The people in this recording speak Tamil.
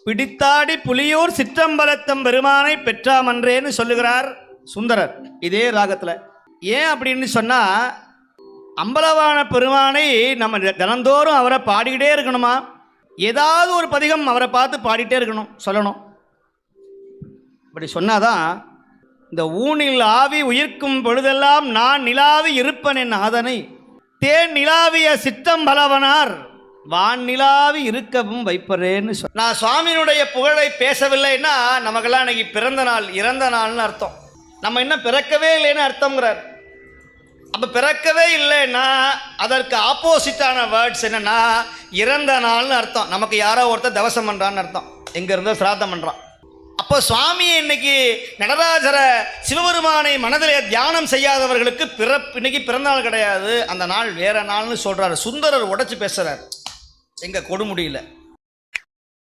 பிடித்தாடி புலியூர் சிற்றம்பலத்தம் பெருமானை பெற்றாமன்றேன்னு சொல்லுகிறார் சுந்தரர் இதே ராகத்தில். ஏன் அப்படின்னு சொன்னால், அம்பலவான பெருமானை நம்ம தினந்தோறும் அவரை பாடிக்கிட்டே இருக்கணுமா, ஏதாவது ஒரு பதிகம் அவரை பார்த்து பாடிட்டே இருக்கணும், சொல்லணும். அப்படி சொன்னாதான் இந்த ஊனில் ஆவி உயிர்க்கும் பொழுதெல்லாம் நான் நிலாவி இருப்பன் என் ஆதனை தேன் நிலாவிய சிற்றம்பலவனார் வான் நிலாவி இருக்கவும் வைப்பரேன்னு நான் சுவாமியினுடைய புகழை பேசவில்லைன்னா நமக்கெல்லாம் இன்னைக்கு பிறந்த நாள் இறந்த நாள்னு அர்த்தம். நம்ம இன்னும் பிறக்கவே இல்லைன்னு அர்த்தம்ங்கிறார். அப்போ பிறக்கவே இல்லைன்னா அதற்கு ஆப்போசிட்டான வேர்ட்ஸ் என்னன்னா இறந்த நாள்னு அர்த்தம். நமக்கு யாரோ ஒருத்தர் தவசம் பண்ணுறான்னு அர்த்தம், எங்கே இருந்தோ சிராத்தம் பண்ணுறான். அப்போ சுவாமியை இன்னைக்கு நடராஜர சிவபெருமானை மனதில் தியானம் செய்யாதவர்களுக்கு இன்னைக்கு பிறந்தநாள் கிடையாது, அந்த நாள் வேற நாள்னு சொல்கிறார். சுந்தரர் உடைச்சு பேசுகிறார் எங்க கொடுமுடியில்.